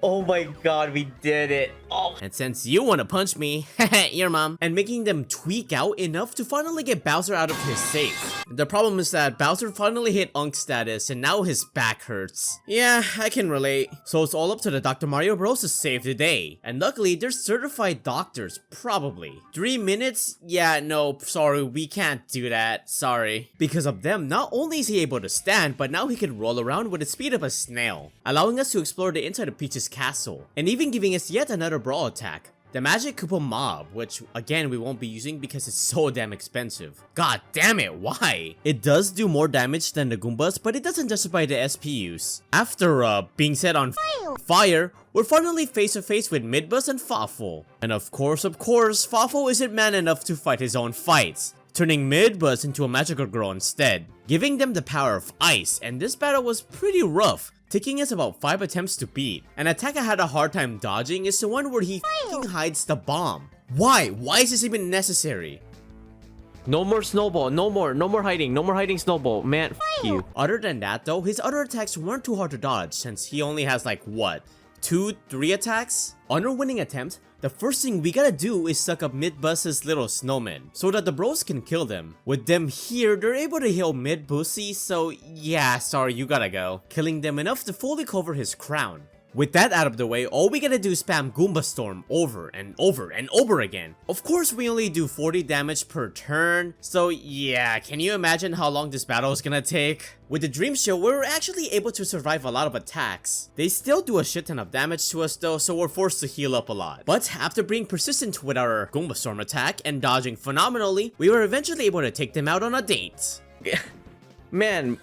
Oh my god, we did it. Oh. And since you wanna punch me, your mom, and making them tweak out enough to finally get Bowser out of his safe. The problem is that Bowser finally hit Unk status and now his back hurts. Yeah, I can relate. So it's all up to the Dr. Mario Bros to save the day. And luckily, they're certified doctors, probably. 3 minutes? Yeah, no, sorry, we can't do that. Sorry. Because of them, not only is he able to stand, but now he can roll around with the speed of a snail, allowing us to explore the inside of Peach's castle, and even giving us yet another brawl attack. The Magic Koopa Mob, which again we won't be using because it's so damn expensive. God damn it, why? It does do more damage than the Goombas, but it doesn't justify the SP use. After being set on fire, we're finally face to face with Midbus and Fawful. And of course, Fawful isn't man enough to fight his own fights, turning Midbus into a magical girl instead, giving them the power of ice, and this battle was pretty rough, taking us about 5 attempts to beat. An attack I had a hard time dodging is the one where he f***ing hides the bomb. Why? Why is this even necessary? No more snowball, no more hiding snowball, man, f you. Other than that though, his other attacks weren't too hard to dodge since he only has like what? 2-3 attacks? On our winning attempt, the first thing we gotta do is suck up Midbus's little snowmen, so that the bros can kill them. With them here, they're able to heal Midbussy, so yeah, sorry, you gotta go. Killing them enough to fully cover his crown. With that out of the way, all we gotta do is spam Goomba Storm over and over and over again. Of course, we only do 40 damage per turn, so yeah, can you imagine how long this battle is gonna take? With the Dream Shield, we were actually able to survive a lot of attacks. They still do a shit ton of damage to us though, so we're forced to heal up a lot. But after being persistent with our Goomba Storm attack and dodging phenomenally, we were eventually able to take them out on a date. Man.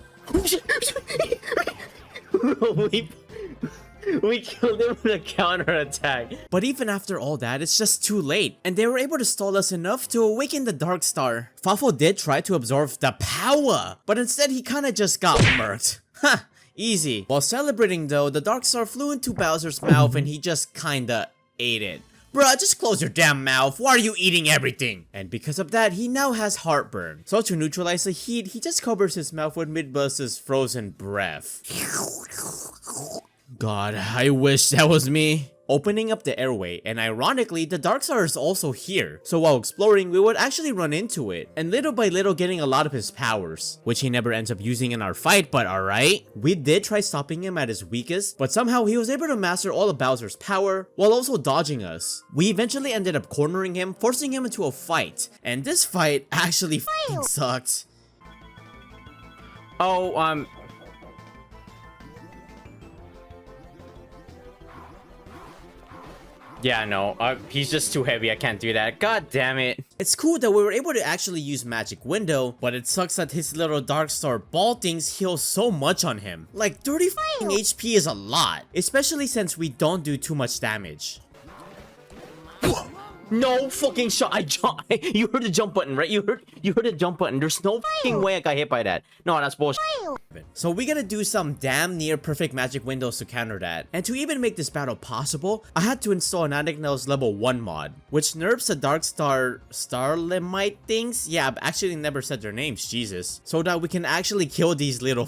We killed him with a counter-attack. But even after all that, it's just too late, and they were able to stall us enough to awaken the Dark Star. Fawful did try to absorb the power, but instead he kinda just got murked. Huh, easy. While celebrating though, the Dark Star flew into Bowser's mouth and he just kinda ate it. Bruh, just close your damn mouth. Why are you eating everything? And because of that, he now has heartburn. So to neutralize the heat, he just covers his mouth with Midbus's frozen breath. God, I wish that was me. Opening up the airway, and ironically, the Dark Star is also here. So while exploring, we would actually run into it, and little by little getting a lot of his powers, which he never ends up using in our fight, but alright. We did try stopping him at his weakest, but somehow he was able to master all of Bowser's power, while also dodging us. We eventually ended up cornering him, forcing him into a fight, and this fight actually f***ing sucked. Oh, yeah, no, he's just too heavy. I can't do that. God damn it. It's cool that we were able to actually use Magic Window, but it sucks that his little Dark Star ball things heal so much on him. Like 30 HP is a lot, especially since we don't do too much damage. No fucking shot. You heard the jump button, right? You heard the jump button. There's no fucking way I got hit by that. No, that's bullshit. So we gotta do some damn near perfect magic windows to counter that. And to even make this battle possible, I had to install Nahnegnal's level 1 mod, which nerfs the Dark Star Starlemite things. Yeah, I've actually never said their names, Jesus. So that we can actually kill these little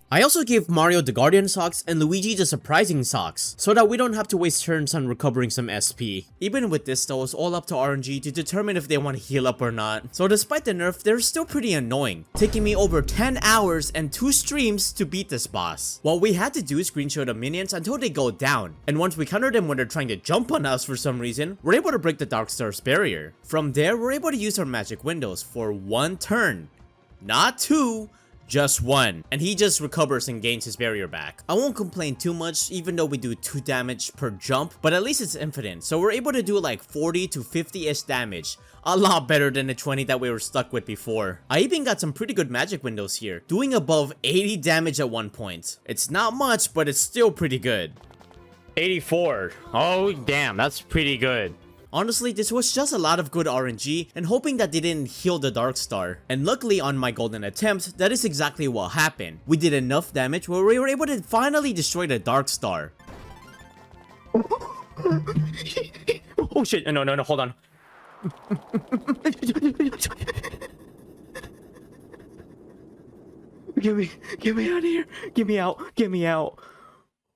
I also gave Mario the Guardian Socks and Luigi the Surprising Socks, so that we don't have to waste turns on recovering some SP. Even with this though, it's all up to RNG to determine if they want to heal up or not. So despite the nerf, they're still pretty annoying, taking me over 10 hours and 2 streams to beat this boss. What we had to do is screenshot the minions until they go down, and once we counter them when they're trying to jump on us for some reason, we're able to break the Dark Star's barrier. From there, we're able to use our magic windows for 1 turn. Not 2, just 1, and he just recovers and gains his barrier back. I won't complain too much even though we do 2 damage per jump, but at least it's infinite, so we're able to do like 40 to 50-ish damage. A lot better than the 20 that we were stuck with before. I even got some pretty good magic windows here, doing above 80 damage at one point. It's not much, but it's still pretty good. 84. Oh damn, that's pretty good. Honestly, this was just a lot of good RNG and hoping that they didn't heal the Dark Star. And luckily on my golden attempt, that is exactly what happened. We did enough damage where we were able to finally destroy the Dark Star. Oh shit, no, hold on. Get me out of here. Get me out.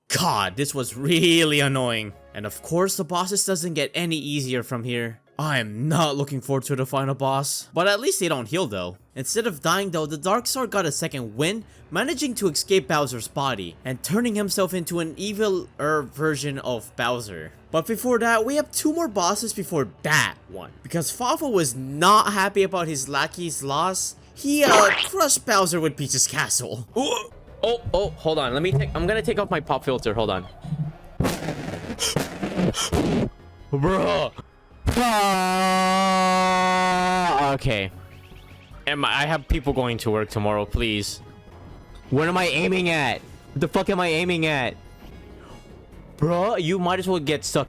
God, this was really annoying. And of course, the bosses doesn't get any easier from here. I am not looking forward to the final boss. But at least they don't heal though. Instead of dying though, the Dark Star got a second win, managing to escape Bowser's body and turning himself into an evil-er version of Bowser. But before that, we have 2 more bosses before that one. Because Fafo was not happy about his lackey's loss, he crushed Bowser with Peach's castle. Oh, hold on. I'm gonna take off my pop filter. Hold on. Bro. Okay. I have people going to work tomorrow, please. What am I aiming at? What the fuck am I aiming at? Bro, you might as well get stuck.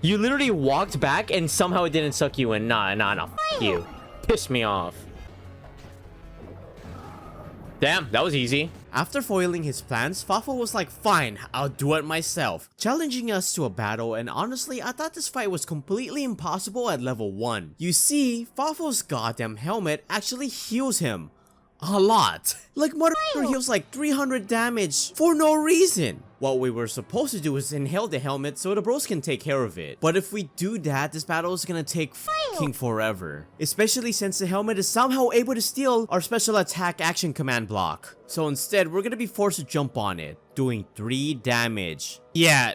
You literally walked back and somehow it didn't suck you in. Nah, fuck you. Piss me off. Damn, that was easy. After foiling his plans, Fafo was like, fine, I'll do it myself, challenging us to a battle, and honestly, I thought this fight was completely impossible at level 1. You see, Fafo's goddamn helmet actually heals him. A lot. Like, motherfucker heals like 300 damage for no reason. What we were supposed to do is inhale the helmet so the bros can take care of it. But if we do that, this battle is gonna take fucking forever. Especially since the helmet is somehow able to steal our special attack action command block. So instead, we're gonna be forced to jump on it, doing 3 damage. Yeah,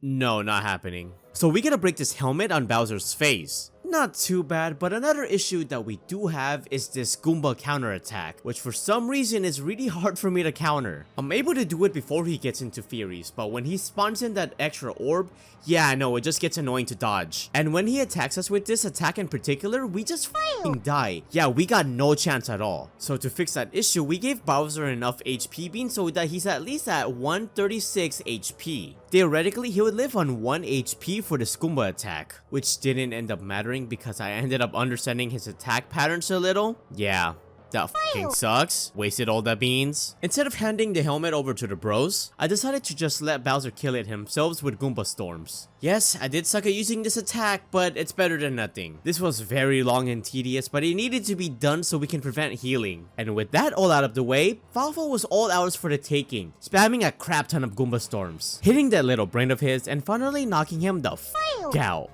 no, not happening. So we gotta break this helmet on Bowser's face. Not too bad, but another issue that we do have is this Goomba counterattack, which for some reason is really hard for me to counter. I'm able to do it before he gets into Furies, but when he spawns in that extra orb, yeah, no, it just gets annoying to dodge. And when he attacks us with this attack in particular, we just fucking die. Yeah, we got no chance at all. So to fix that issue, we gave Bowser enough HP beans so that he's at least at 136 HP. Theoretically, he would live on 1 HP for the Goomba attack, which didn't end up mattering because I ended up understanding his attack patterns a little. Yeah, that fucking sucks. Wasted all the beans. Instead of handing the helmet over to the bros, I decided to just let Bowser kill it himself with Goomba storms. Yes, I did suck at using this attack, but it's better than nothing. This was very long and tedious, but it needed to be done so we can prevent healing. And with that all out of the way, Fafo was all ours for the taking, spamming a crap ton of Goomba storms, hitting that little brain of his, and finally knocking him the f out.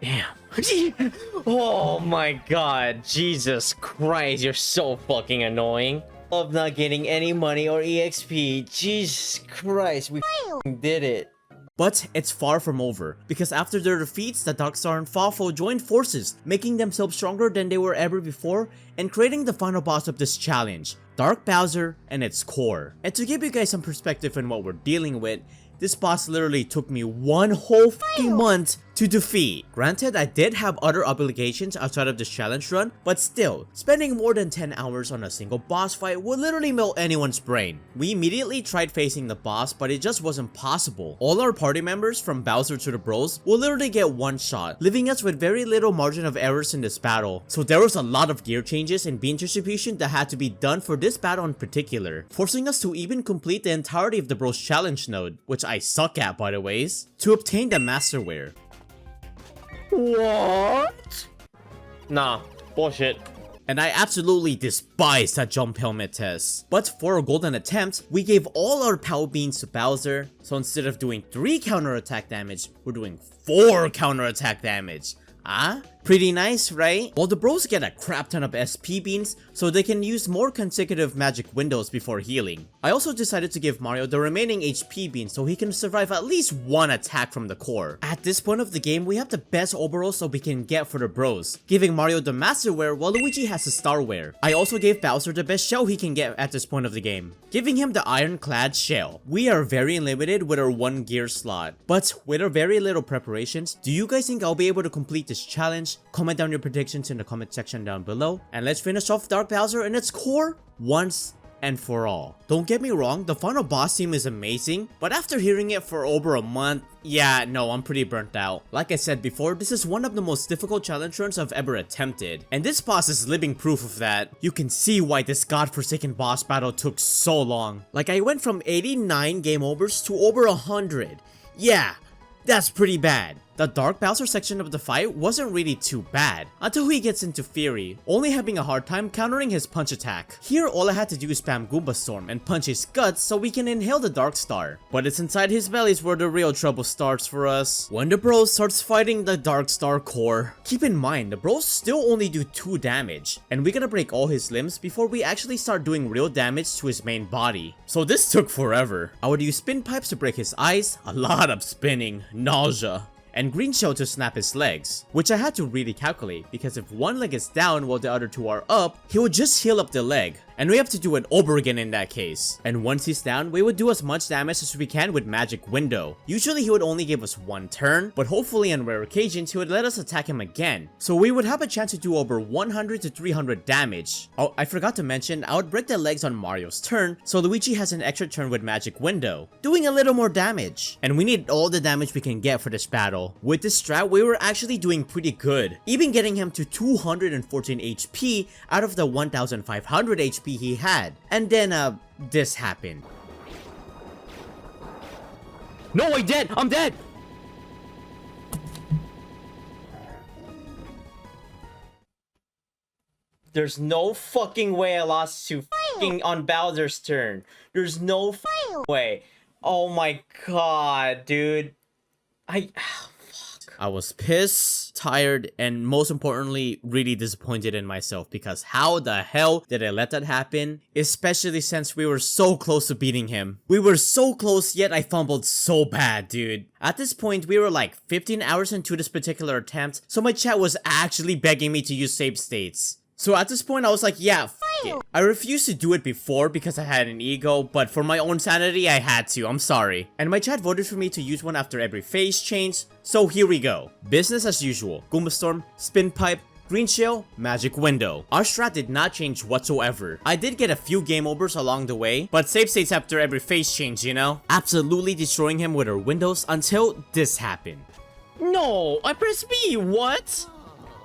Damn. Oh my god, Jesus Christ, you're so fucking annoying. Of not getting any money or EXP. Jesus Christ, we did it. But it's far from over, because after their defeats, the Darkstar and Fafo joined forces, making themselves stronger than they were ever before, and creating the final boss of this challenge, Dark Bowser and its core. And to give you guys some perspective on what we're dealing with, this boss literally took me 1 whole fucking month to defeat. Granted, I did have other obligations outside of this challenge run, but still, spending more than 10 hours on a single boss fight would literally melt anyone's brain. We immediately tried facing the boss, but it just wasn't possible. All our party members, from Bowser to the bros, will literally get one shot, leaving us with very little margin of errors in this battle. So there was a lot of gear changes and bean distribution that had to be done for this battle in particular, forcing us to even complete the entirety of the bros challenge node, which I suck at by the ways, to obtain the masterware. What? Nah, bullshit. And I absolutely despise that jump helmet test. But for a golden attempt, we gave all our power beans to Bowser, so instead of doing 3 counterattack damage, we're doing 4 counterattack damage. Pretty nice, right? Well, the bros get a crap ton of SP beans, so they can use more consecutive magic windows before healing. I also decided to give Mario the remaining HP beans so he can survive at least 1 attack from the core. At this point of the game, we have the best overalls so we can get for the bros, giving Mario the Masterware while Luigi has the Starware. I also gave Bowser the best shell he can get at this point of the game, giving him the Ironclad shell. We are very limited with our 1 gear slot, but with our very little preparations, do you guys think I'll be able to complete this challenge? Comment down your predictions in the comment section down below, and let's finish off Dark Bowser and its core once and for all. Don't get me wrong, the final boss theme is amazing, but after hearing it for over a month, yeah, no, I'm pretty burnt out. Like I said before, this is one of the most difficult challenge runs I've ever attempted, and this boss is living proof of that. You can see why this godforsaken boss battle took so long. Like, I went from 89 game overs to over 100. Yeah, that's pretty bad. The Dark Bowser section of the fight wasn't really too bad, until he gets into Fury, only having a hard time countering his punch attack. Here all I had to do is spam Goomba Storm and punch his guts so we can inhale the Dark Star. But it's inside his bellies where the real trouble starts for us, when the bros starts fighting the Dark Star core. Keep in mind, the bros still only do 2 damage, and we gotta break all his limbs before we actually start doing real damage to his main body. So this took forever. I would use spin pipes to break his eyes, a lot of spinning, nausea, and green shell to snap his legs, which I had to really calculate because if one leg is down while the other 2 are up, he would just heal up the leg, and we have to do it over again in that case. And once he's down, we would do as much damage as we can with Magic Window. Usually he would only give us 1 turn, but hopefully on rare occasions he would let us attack him again, so we would have a chance to do over 100 to 300 damage. Oh, I forgot to mention, I would break the legs on Mario's turn, so Luigi has an extra turn with Magic Window, doing a little more damage. And we need all the damage we can get for this battle. With this strat, we were actually doing pretty good, even getting him to 214 HP out of the 1500 HP he had. And then, this happened. No, I'm dead! There's no fucking way I lost to fucking on Bowser's turn. There's no fucking way. Oh my god, dude. I was pissed, tired, and most importantly, really disappointed in myself because how the hell did I let that happen? Especially since we were so close to beating him. We were so close, yet I fumbled so bad, dude. At this point, we were like 15 hours into this particular attempt, so my chat was actually begging me to use save states. So at this point, I was like, yeah, f it. I refused to do it before because I had an ego, but for my own sanity, I had to, I'm sorry. And my chat voted for me to use one after every phase change, so here we go. Business as usual, Goomba Storm, Spin Pipe, Green Shell, Magic Window. Our strat did not change whatsoever. I did get a few game overs along the way, but save states after every phase change, you know? Absolutely destroying him with our windows until this happened. No, I pressed B, what?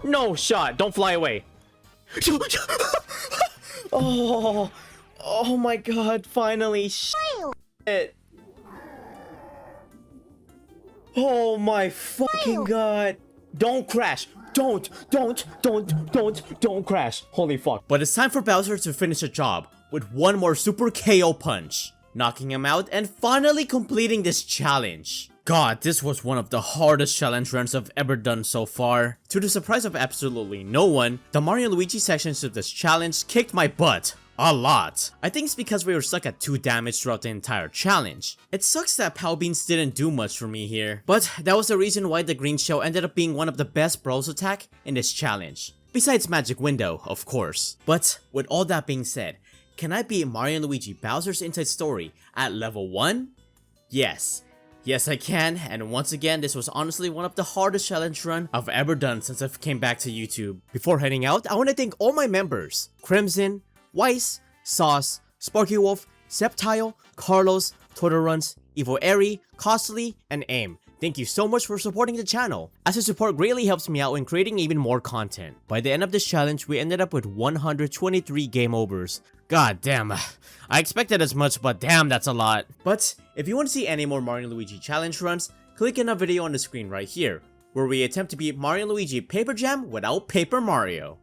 No shot, don't fly away. Oh my god, finally, shit. Oh my fucking god. Don't crash. Don't crash. Holy fuck. But it's time for Bowser to finish the job with one more super KO punch, knocking him out and finally completing this challenge. God, this was one of the hardest challenge runs I've ever done so far. To the surprise of absolutely no one, the Mario and Luigi sections of this challenge kicked my butt. A lot. I think it's because we were stuck at 2 damage throughout the entire challenge. It sucks that Pow Beans didn't do much for me here, but that was the reason why the Green Shell ended up being one of the best bros attack in this challenge. Besides Magic Window, of course. But with all that being said, can I beat Mario and Luigi Bowser's Inside Story at level 1? Yes. Yes, I can, and once again, this was honestly one of the hardest challenge run I've ever done since I came back to YouTube. Before heading out, I want to thank all my members: Crimson, Weiss, Sauce, Sparky Wolf, Septile, Carlos, Totoruns, Evo Airy, Costly, and Aim. Thank you so much for supporting the channel, as the support greatly helps me out in creating even more content. By the end of this challenge, we ended up with 123 game overs. God damn, I expected as much, but damn, that's a lot. But if you want to see any more Mario & Luigi challenge runs, click on a video on the screen right here, where we attempt to beat Mario & Luigi Paper Jam without Paper Mario.